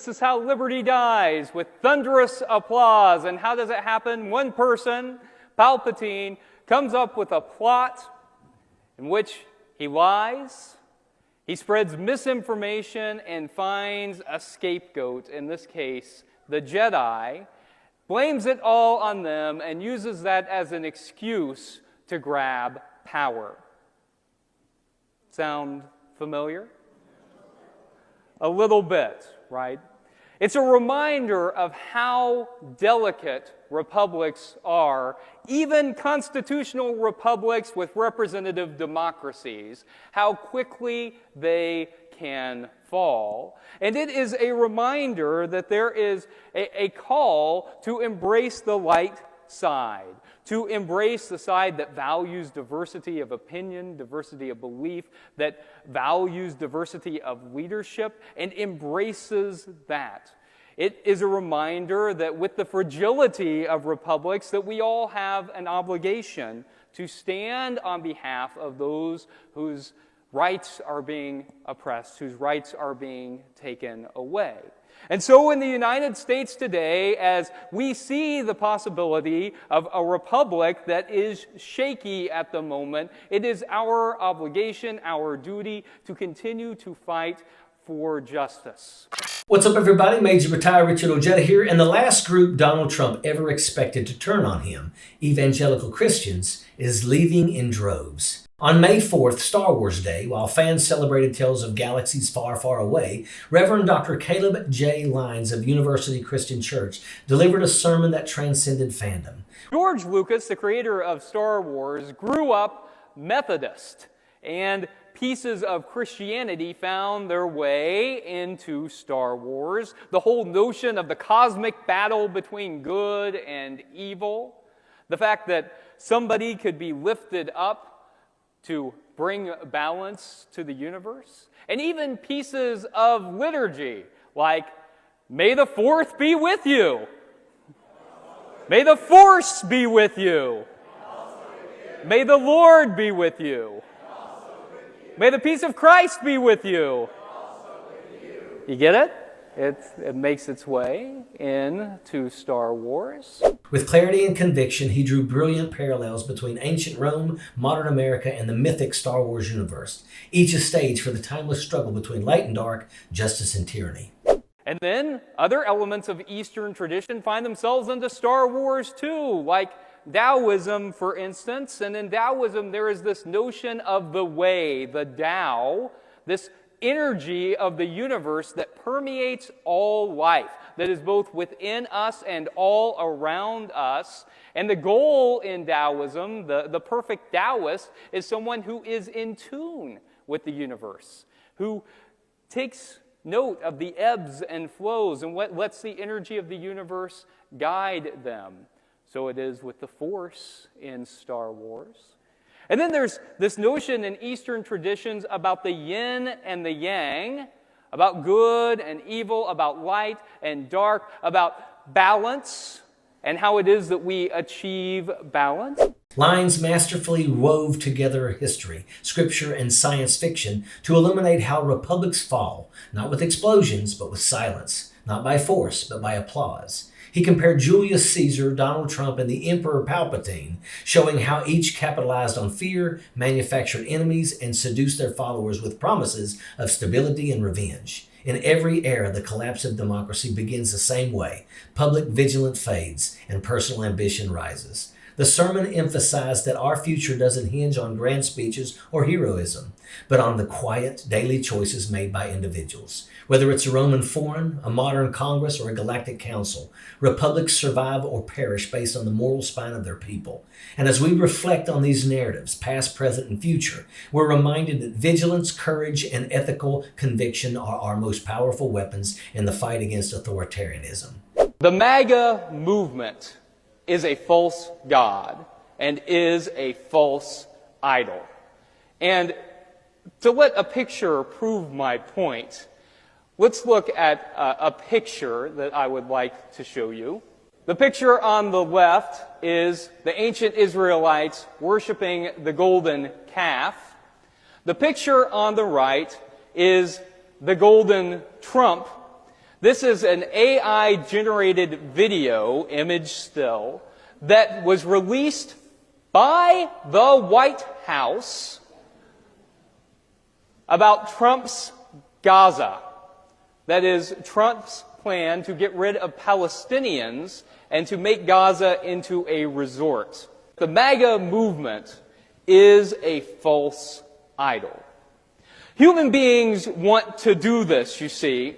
This is how liberty dies, with thunderous applause. And how does it happen? One person, Palpatine, comes up with a plot in which he lies, he spreads misinformation, and finds a scapegoat, in this case, the Jedi, blames it all on them, and uses that as an excuse to grab power. Sound familiar? A little bit, right? It's a reminder of how delicate republics are, even constitutional republics with representative democracies, how quickly they can fall. And it is a reminder that there is a call to embrace the light side, to embrace the side that values diversity of opinion, diversity of belief, that values diversity of leadership, and embraces that. It is a reminder that with the fragility of republics, that we all have an obligation to stand on behalf of those whose rights are being oppressed, whose rights are being taken away. And so in the United States today, as we see the possibility of a republic that is shaky at the moment, it is our obligation, our duty, to continue to fight for justice. What's up, everybody? Major Retired Richard Ojeda here, and the last group Donald Trump ever expected to turn on him, evangelical Christians, is leaving in droves. On May 4th, Star Wars Day, while fans celebrated tales of galaxies far, far away, Reverend Dr. Caleb J. Lyons of University Christian Church delivered a sermon that transcended fandom. George Lucas, the creator of Star Wars, grew up Methodist, and pieces of Christianity found their way into Star Wars. The whole notion of the cosmic battle between good and evil, the fact that somebody could be lifted up to bring balance to the universe, and even pieces of liturgy like, "May the Fourth be with you," "May the Force be with you," "May the Lord be with you," "May the peace of Christ be with you." You get it? It makes its way into Star Wars. With clarity and conviction, he drew brilliant parallels between ancient Rome, modern America, and the mythic Star Wars universe, each a stage for the timeless struggle between light and dark, justice and tyranny. And then other elements of Eastern tradition find themselves into Star Wars too, like Taoism, for instance. And in Taoism, there is this notion of the way, the Tao, this energy of the universe that permeates all life, that is both within us and all around us. And the goal in Taoism, the perfect Taoist, is someone who is in tune with the universe, who takes note of the ebbs and flows and lets the energy of the universe guide them. So it is with the Force in Star Wars. And then there's this notion in Eastern traditions about the yin and the yang, about good and evil, about light and dark, about balance, and how it is that we achieve balance. Lyons masterfully wove together history, scripture, and science fiction to illuminate how republics fall, not with explosions, but with silence, not by force, but by applause. He compared Julius Caesar, Donald Trump, and the Emperor Palpatine, showing how each capitalized on fear, manufactured enemies, and seduced their followers with promises of stability and revenge. In every era, the collapse of democracy begins the same way. Public vigilance fades, and personal ambition rises. The sermon emphasized that our future doesn't hinge on grand speeches or heroism, but on the quiet, daily choices made by individuals. Whether it's a Roman forum, a modern Congress, or a galactic council, republics survive or perish based on the moral spine of their people. And as we reflect on these narratives, past, present, and future, we're reminded that vigilance, courage, and ethical conviction are our most powerful weapons in the fight against authoritarianism. The MAGA movement is a false god and is a false idol. And to let a picture prove my point, let's look at a picture that I would like to show you. The picture on the left is the ancient Israelites worshiping the golden calf. The picture on the right is the golden trump This is an AI-generated video, image still, that was released by the White House about Trump's Gaza. That is, Trump's plan to get rid of Palestinians and to make Gaza into a resort. The MAGA movement is a false idol. Human beings want to do this, you see.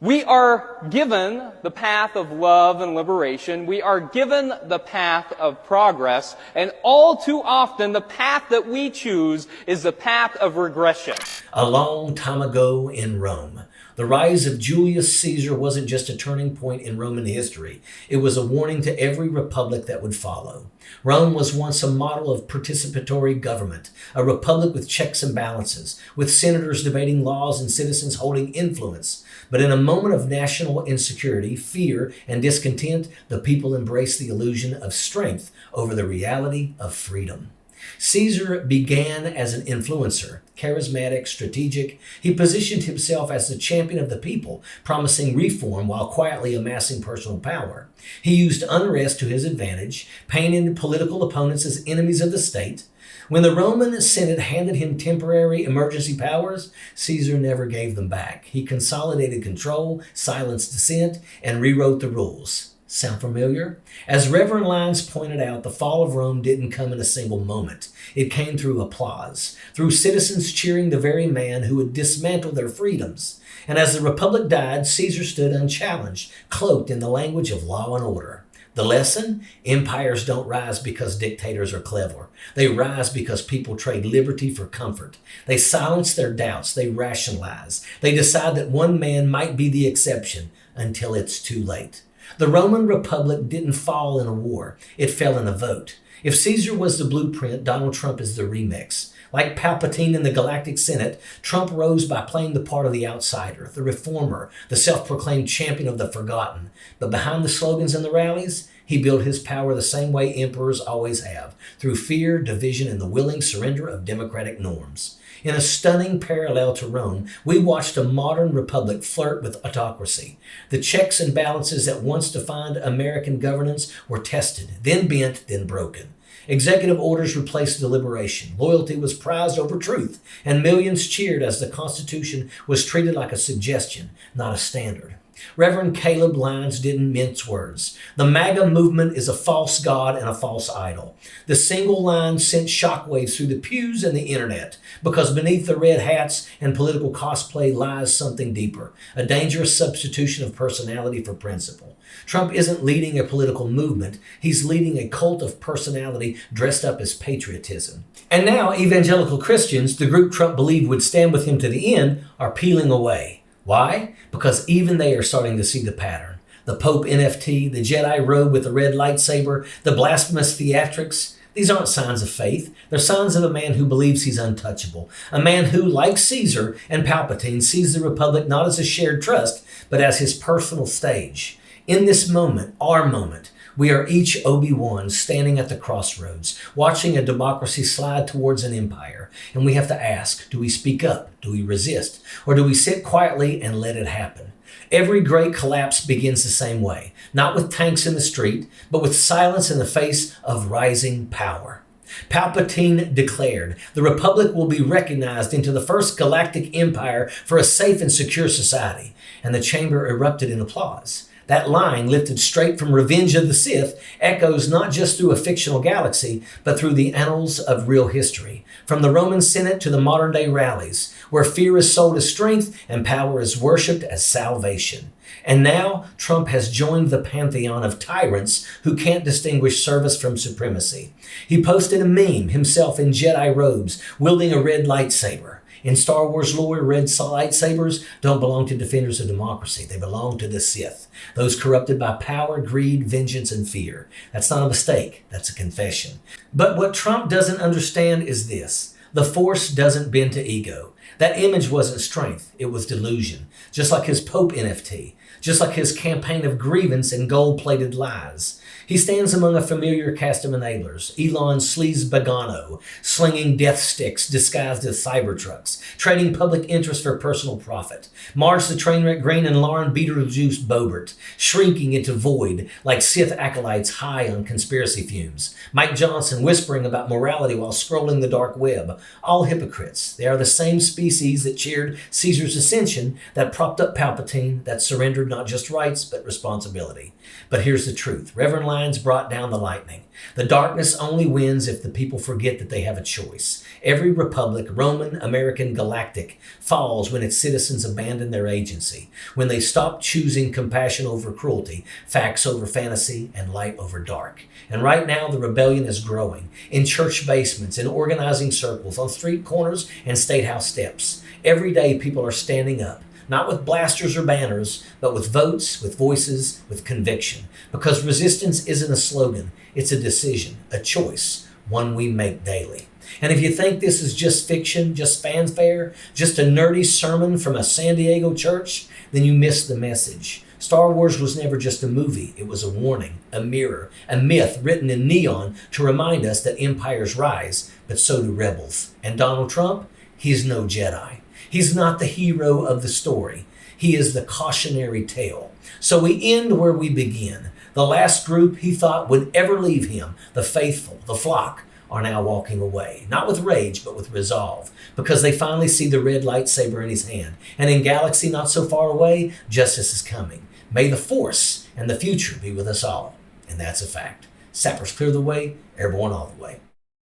We are given the path of love and liberation. We are given the path of progress. And all too often, the path that we choose is the path of regression. A long time ago in Rome, the rise of Julius Caesar wasn't just a turning point in Roman history. It was a warning to every republic that would follow. Rome was once a model of participatory government, a republic with checks and balances, with senators debating laws and citizens holding influence. But in a moment of national insecurity, fear, and discontent, the people embraced the illusion of strength over the reality of freedom. Caesar began as an influencer, charismatic, strategic. He positioned himself as the champion of the people, promising reform while quietly amassing personal power. He used unrest to his advantage, painting political opponents as enemies of the state. When the Roman Senate handed him temporary emergency powers, Caesar never gave them back. He consolidated control, silenced dissent, and rewrote the rules. Sound familiar? As Reverend Lyons pointed out, the fall of Rome didn't come in a single moment. It came through applause, through citizens cheering the very man who would dismantle their freedoms. And as the Republic died, Caesar stood unchallenged, cloaked in the language of law and order. The lesson? Empires don't rise because dictators are clever. They rise because people trade liberty for comfort. They silence their doubts. They rationalize. They decide that one man might be the exception until it's too late. The Roman Republic didn't fall in a war. It fell in a vote. If Caesar was the blueprint, Donald Trump is the remix. Like Palpatine in the Galactic Senate, Trump rose by playing the part of the outsider, the reformer, the self-proclaimed champion of the forgotten. But behind the slogans and the rallies, he built his power the same way emperors always have, through fear, division, and the willing surrender of democratic norms. In a stunning parallel to Rome, we watched a modern republic flirt with autocracy. The checks and balances that once defined American governance were tested, then bent, then broken. Executive orders replaced deliberation. Loyalty was prized over truth, and millions cheered as the Constitution was treated like a suggestion, not a standard. Reverend Caleb Lyons didn't mince words. The MAGA movement is a false god and a false idol. The single line sent shockwaves through the pews and the internet, because beneath the red hats and political cosplay lies something deeper, a dangerous substitution of personality for principle. Trump isn't leading a political movement. He's leading a cult of personality dressed up as patriotism. And now evangelical Christians, the group Trump believed would stand with him to the end, are peeling away. Why? Because even they are starting to see the pattern. The Pope NFT, the Jedi robe with the red lightsaber, the blasphemous theatrics. These aren't signs of faith. They're signs of a man who believes he's untouchable. A man who, like Caesar and Palpatine, sees the Republic not as a shared trust, but as his personal stage. In this moment, our moment, we are each Obi-Wan standing at the crossroads, watching a democracy slide towards an empire. And we have to ask, do we speak up? Do we resist? Or do we sit quietly and let it happen? Every great collapse begins the same way, not with tanks in the street, but with silence in the face of rising power. Palpatine declared, the Republic will be recognized into the first galactic empire for a safe and secure society. And the chamber erupted in applause. That line, lifted straight from Revenge of the Sith, echoes not just through a fictional galaxy, but through the annals of real history. From the Roman Senate to the modern-day rallies, where fear is sold as strength and power is worshipped as salvation. And now, Trump has joined the pantheon of tyrants who can't distinguish service from supremacy. He posted a meme, himself in Jedi robes, wielding a red lightsaber. In Star Wars lore, red lightsabers don't belong to defenders of democracy. They belong to the Sith, those corrupted by power, greed, vengeance, and fear. That's not a mistake. That's a confession. But what Trump doesn't understand is this. The Force doesn't bend to ego. That image wasn't strength. It was delusion. Just like his Pope NFT. just like his campaign of grievance and gold-plated lies. He stands among a familiar cast of enablers, Elon Sleaze Bagano, slinging death sticks disguised as cybertrucks, trading public interest for personal profit, Marge the Trainwreck Green and Lauren Beetlejuice Bobert, shrinking into void like Sith acolytes high on conspiracy fumes, Mike Johnson whispering about morality while scrolling the dark web, all hypocrites. They are the same species that cheered Caesar's ascension, that propped up Palpatine, that surrendered not just rights but responsibility. But here's the truth. Reverend Lyons brought down the lightning. The darkness only wins if the people forget that they have a choice. Every republic, Roman, American, galactic, falls when its citizens abandon their agency, when they stop choosing compassion over cruelty, facts over fantasy, and light over dark. And right now, the rebellion is growing in church basements, in organizing circles, on street corners, and state house steps. Every day, people are standing up, not with blasters or banners, but with votes, with voices, with conviction. Because resistance isn't a slogan, it's a decision, a choice, one we make daily. And if you think this is just fiction, just fanfare, just a nerdy sermon from a San Diego church, then you missed the message. Star Wars was never just a movie. It was a warning, a mirror, a myth written in neon to remind us that empires rise, but so do rebels. And Donald Trump, he's no Jedi. He's not the hero of the story. He is the cautionary tale. So we end where we begin. The last group he thought would ever leave him, the faithful, the flock, are now walking away, not with rage, but with resolve, because they finally see the red lightsaber in his hand. And in galaxy not so far away, justice is coming. May the Force and the future be with us all. And that's a fact. Sappers clear the way, airborne all the way.